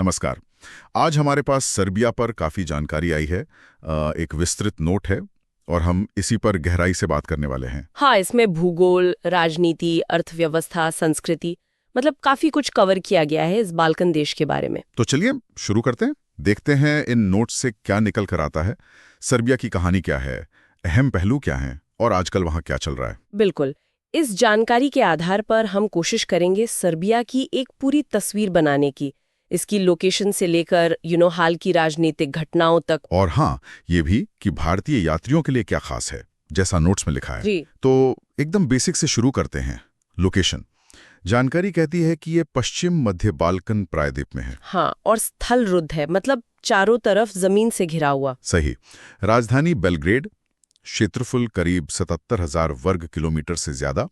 नमस्कार। आज हमारे पास सर्बिया पर काफ़ी जानकारी आई है। एक विस्तृत नोट है और हम इसी पर गहराई से बात करने वाले हैं। हाँ, इसमें भूगोल, राजनीति, अर्थव्यवस्था, संस्कृति मतलब काफी कुछ कवर किया गया है इस बाल्कन देश के बारे में। तो चलिए शुरू करते हैं, देखते हैं इन नोट से क्या निकल कर आता है। सर्बिया की कहानी क्या है, अहम पहलू क्या हैं और आजकल वहाँ क्या चल रहा है। बिल्कुल। इस जानकारी के आधार पर हम कोशिश करेंगे सर्बिया की एक पूरी तस्वीर बनाने की, इसकी लोकेशन से लेकर हाल की राजनीतिक घटनाओं तक। और हाँ, ये भी कि भारतीय यात्रियों के लिए क्या खास है, जैसा नोट्स में लिखा है। जी। तो एकदम बेसिक से शुरू करते हैं। लोकेशन जानकारी कहती है कि ये पश्चिम मध्य बाल्कन प्रायद्वीप में है। हाँ, और स्थल रुद्ध है, मतलब चारों तरफ जमीन से घिरा हुआ। सही। राजधानी बेलग्रेड, क्षेत्रफल करीब 77,000 वर्ग किलोमीटर से ज्यादा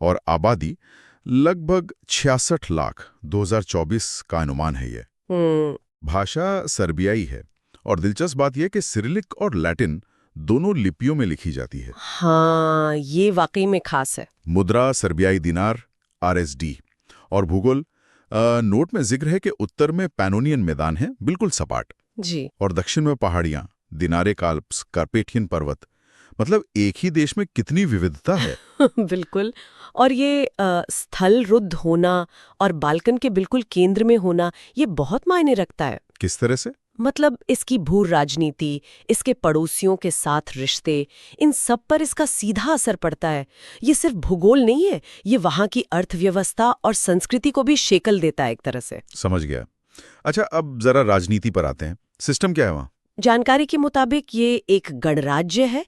और आबादी लगभग 66 लाख 2024 का अनुमान है ये। भाषा सर्बियाई है और दिलचस्प बात यह कि सिरिलिक और लैटिन दोनों लिपियों में लिखी जाती है। हाँ, ये वाकई में खास है। मुद्रा सर्बियाई दिनार आरएसडी। और भूगोल नोट में जिक्र है कि उत्तर में पैनोनियन मैदान है, बिल्कुल सपाट। जी। और दक्षिण में पहाड़ियां, दिनारे काल्प्स, कार्पेथियन पर्वत। मतलब एक ही देश में कितनी विविधता है। बिल्कुल। और ये स्थल रुद्ध होना और बाल्कन के बिल्कुल केंद्र में होना, ये बहुत मायने रखता है। किस तरह से? मतलब इसकी भू राजनीति, इसके पड़ोसियों के साथ रिश्ते, इन सब पर इसका सीधा असर पड़ता है। ये सिर्फ भूगोल नहीं है, ये वहाँ की अर्थव्यवस्था और संस्कृति को भी शेकल देता है एक तरह से। समझ गया। अच्छा, अब जरा राजनीति पर आते हैं। सिस्टम क्या है वहाँ? जानकारी के मुताबिक ये एक गणराज्य है,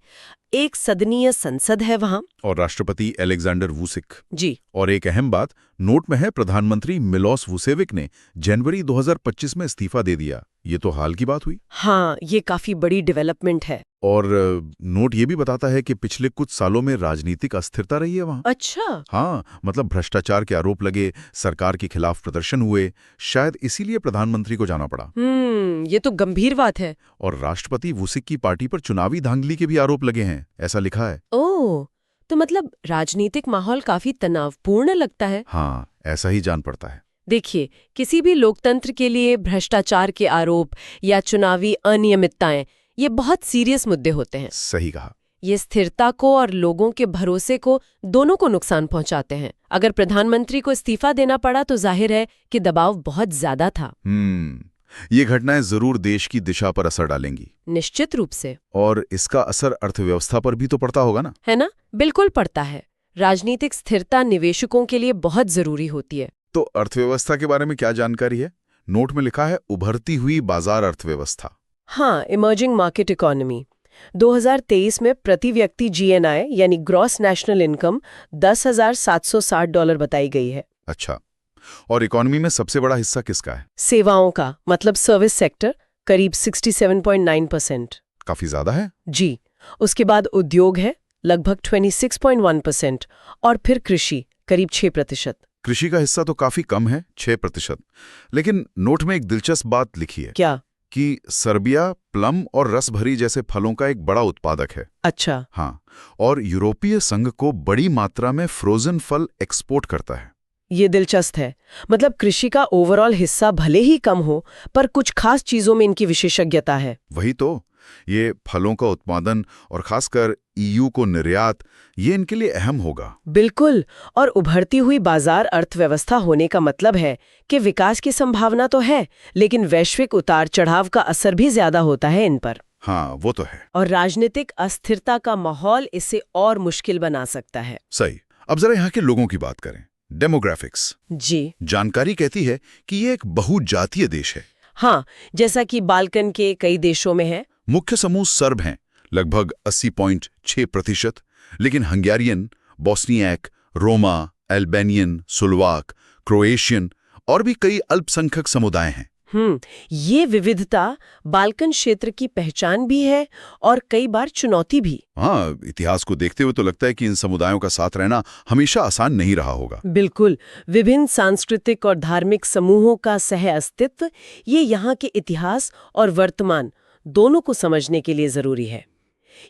एक सदनीय संसद है वहाँ। और राष्ट्रपति अलेक्जेंडर वुसिक। जी। और एक अहम बात नोट में है, प्रधानमंत्री मिलोस वुसेविक ने जनवरी 2025 में इस्तीफा दे दिया। ये तो हाल की बात हुई। हाँ, ये काफी बड़ी डेवलपमेंट है। और नोट ये भी बताता है कि पिछले कुछ सालों में राजनीतिक अस्थिरता रही है वहाँ। अच्छा। हाँ, मतलब भ्रष्टाचार के आरोप लगे, सरकार के खिलाफ प्रदर्शन हुए, शायद इसीलिए प्रधानमंत्री को जाना पड़ा। ये तो गंभीर बात है। और राष्ट्रपति वुसिक की पार्टी पर चुनावी धांधली के भी आरोप लगे हैं, ऐसा लिखा है। ओह, तो मतलब राजनीतिक माहौल काफी तनावपूर्ण लगता है। हाँ, ऐसा ही जान पड़ता है। देखिए, किसी भी लोकतंत्र के लिए भ्रष्टाचार के आरोप या चुनावी अनियमितताएं, ये बहुत सीरियस मुद्दे होते हैं। सही कहा। ये स्थिरता को और लोगों के भरोसे को दोनों को नुकसान पहुंचाते हैं। अगर प्रधानमंत्री को इस्तीफा देना पड़ा तो जाहिर है कि दबाव बहुत ज्यादा था। ये घटनाएं जरूर देश की दिशा पर असर डालेंगी। निश्चित रूप से। और इसका असर अर्थव्यवस्था पर भी तो पड़ता होगा ना? है ना? बिल्कुल पड़ता है। राजनीतिक स्थिरता निवेशकों के लिए बहुत जरूरी होती है। तो अर्थव्यवस्था के बारे में क्या जानकारी है? नोट में लिखा है उभरती हुई बाजार अर्थव्यवस्था। हाँ, इमर्जिंग मार्केट इकोनॉमी। 2023 में प्रति व्यक्ति जीएनआई यानी ग्रॉस नेशनल इनकम $10,760 बताई गई है। अच्छा, और इकोनॉमी में सबसे बड़ा हिस्सा किसका है? सेवाओं का, मतलब सर्विस सेक्टर, करीब 67.9%। काफी ज्यादा है। जी। उसके बाद उद्योग है, लगभग 26.1%, और फिर कृषि, करीब 6%। कृषि का हिस्सा तो काफी कम है, 6%। लेकिन नोट में एक दिलचस्प बात लिखी है। क्या? कि सर्बिया प्लम और रसभरी जैसे फलों का एक बड़ा उत्पादक है। अच्छा। हाँ, और यूरोपीय संघ को बड़ी मात्रा में फ्रोजन फल एक्सपोर्ट करता है। ये दिलचस्प है। मतलब कृषि का ओवरऑल हिस्सा भले ही कम हो, पर कुछ खास चीजों में इनकी विशेषज्ञता है। वही तो, ये फलों का उत्पादन और खासकर ईयू को निर्यात, ये इनके लिए अहम होगा। बिल्कुल। और उभरती हुई बाजार अर्थव्यवस्था होने का मतलब है कि विकास की संभावना तो है, लेकिन वैश्विक उतार चढ़ाव का असर भी ज्यादा होता है इन पर। हाँ, वो तो है। और राजनीतिक अस्थिरता का माहौल इसे और मुश्किल बना सकता है। सही। अब जरा यहाँ के लोगों की बात करें। डेमोग्राफिक्स। जी। जानकारी कहती है कि ये एक बहुजातीय देश है। हाँ, जैसा कि बाल्कन के कई देशों में है। मुख्य समूह सर्ब हैं, लगभग 80.6%, लेकिन हंगेरियन, बोस्नियाक, रोमा, अल्बानियन, सुलवाक, क्रोएशियन और भी कई अल्पसंख्यक समुदाय हैं। ये विविधता बाल्कन क्षेत्र की पहचान भी है और कई बार चुनौती भी। हाँ, इतिहास को देखते हुए तो लगता है कि इन समुदायों का साथ रहना हमेशा आसान नहीं रहा होगा। बिल्कुल। विभिन्न सांस्कृतिक और धार्मिक समूहों का सह अस्तित्व, ये यहाँ के इतिहास और वर्तमान दोनों को समझने के लिए जरूरी है।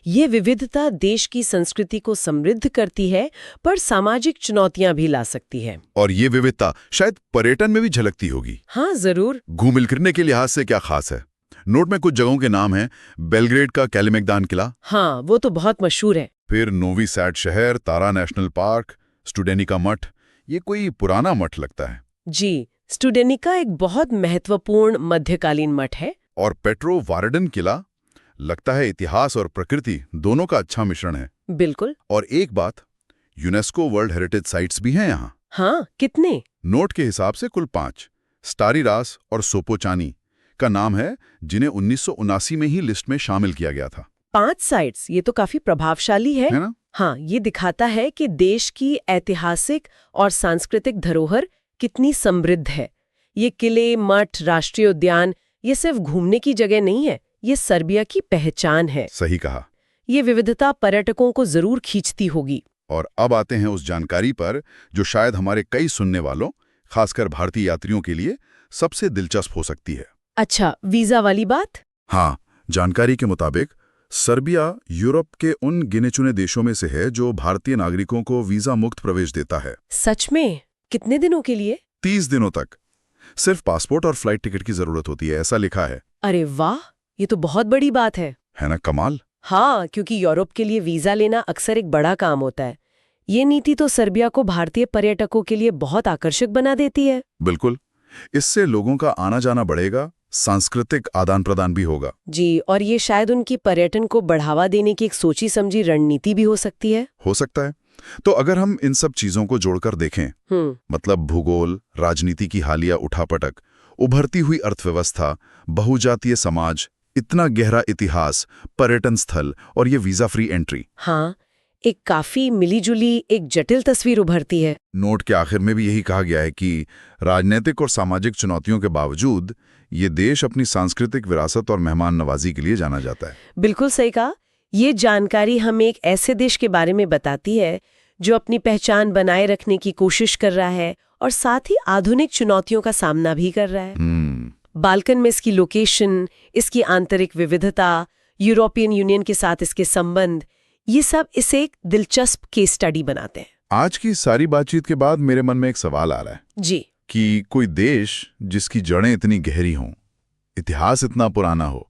ये विविधता देश की संस्कृति को समृद्ध करती है, पर सामाजिक चुनौतियां भी ला सकती है। और ये विविधता शायद पर्यटन में भी झलकती होगी। हाँ, जरूर। घूम फिरने के लिहाज से क्या खास है? नोट में कुछ जगहों के नाम हैं। बेलग्रेड का कैलिमेगदान किला, हाँ, वो तो बहुत मशहूर है। फिर नोवी सैड शहर, तारा नेशनल पार्क, स्टुडेनिका मठ। ये कोई पुराना मठ लगता है। जी, स्टुडेनिका एक बहुत महत्वपूर्ण मध्यकालीन मठ है। और पेट्रो वारडन किला, लगता है इतिहास और प्रकृति दोनों का अच्छा मिश्रण है। बिल्कुल। और एक बात, यूनेस्को वर्ल्ड हेरिटेज साइट्स भी हैं यहाँ। हाँ, कितने? नोट के हिसाब से कुल 5। स्टारी रास और सोपोचानी का नाम है, जिन्हें 1979 में ही लिस्ट में शामिल किया गया था। 5 साइट्स, ये तो काफी प्रभावशाली है है ना? हाँ, ये दिखाता है कि देश की ऐतिहासिक और सांस्कृतिक धरोहर कितनी समृद्ध है। ये किले, मठ, राष्ट्रीय उद्यान, ये सिर्फ घूमने की जगह नहीं है, ये सर्बिया की पहचान है। सही कहा। ये विविधता पर्यटकों को जरूर खींचती होगी। और अब आते हैं उस जानकारी पर जो शायद हमारे कई सुनने वालों, खासकर भारतीय यात्रियों के लिए सबसे दिलचस्प हो सकती है। अच्छा, वीजा वाली बात? हाँ, जानकारी के मुताबिक सर्बिया यूरोप के उन गिने चुने देशों में से है जो भारतीय नागरिकों को वीजा मुक्त प्रवेश देता है। सच में? कितने दिनों के लिए? 30 दिनों तक। सिर्फ पासपोर्ट और फ्लाइट टिकट की जरूरत होती है, ऐसा लिखा है। अरे वाह, ये तो बहुत बड़ी बात है ना? कमाल। हाँ, क्योंकि यूरोप के लिए वीजा लेना अक्सर एक बड़ा काम होता है। ये नीति तो सर्बिया को भारतीय पर्यटकों के लिए बहुत आकर्षक बना देती है। बिल्कुल। इससे लोगों का आना जाना बढ़ेगा, सांस्कृतिक आदान प्रदान भी होगा। जी, और ये शायद उनकी पर्यटन को बढ़ावा देने की एक सोची समझी रणनीति भी हो सकती है। हो सकता है। तो अगर हम इन सब चीजों को जोड़कर देखें, मतलब भूगोल, राजनीति की हालिया उठापटक, उभरती हुई अर्थव्यवस्था, बहुजातीय समाज, इतना गहरा इतिहास, पर्यटन स्थल और ये वीजा फ्री एंट्री, हाँ, एक काफी मिलीजुली, एक जटिल तस्वीर उभरती है। नोट के आखिर में भी यही कहा गया है कि राजनीतिक और सामाजिक चुनौतियों के बावजूद ये देश अपनी सांस्कृतिक विरासत और मेहमान नवाजी के लिए जाना जाता है। बिल्कुल सही कहा। ये जानकारी हमें एक ऐसे देश के बारे में बताती है जो अपनी पहचान बनाए रखने की कोशिश कर रहा है और साथ ही आधुनिक चुनौतियों का सामना भी कर रहा है। बाल्कन में इसकी लोकेशन, इसकी आंतरिक विविधता, यूरोपियन यूनियन के साथ इसके संबंध, ये सब इसे एक दिलचस्प केस स्टडी बनाते हैं। आज की सारी बातचीत के बाद मेरे मन में एक सवाल आ रहा है जी, कि कोई देश जिसकी जड़ें इतनी गहरी हों, इतिहास इतना पुराना हो,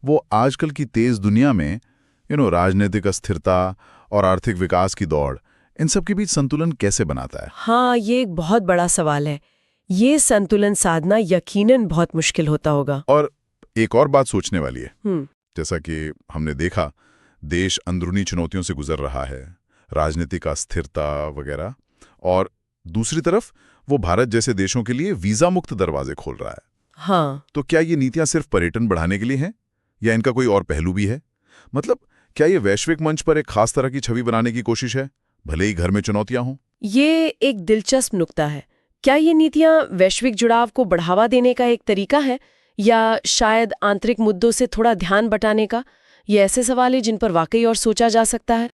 वो आजकल की तेज दुनिया में राजनीतिक अस्थिरता और आर्थिक विकास की दौड़, इन सब के बीच संतुलन कैसे बनाता है? हाँ, ये एक बहुत बड़ा सवाल है। ये संतुलन साधना यकीनन बहुत मुश्किल होता होगा। और एक और बात सोचने वाली है, जैसा कि हमने देखा, देश अंदरूनी चुनौतियों से गुजर रहा है, राजनीतिक अस्थिरता वगैरह, और दूसरी तरफ वो भारत जैसे देशों के लिए वीजा मुक्त दरवाजे खोल रहा है। हाँ, तो क्या ये नीतियां सिर्फ पर्यटन बढ़ाने के लिए हैं या इनका कोई और पहलू भी है? मतलब क्या ये वैश्विक मंच पर एक खास तरह की छवि बनाने की कोशिश है, भले ही घर में चुनौतियां हों? ये एक दिलचस्प नुक्ता है। क्या ये नीतियां वैश्विक जुड़ाव को बढ़ावा देने का एक तरीका है या शायद आंतरिक मुद्दों से थोड़ा ध्यान बटाने का? ये ऐसे सवाल है जिन पर वाकई और सोचा जा सकता है।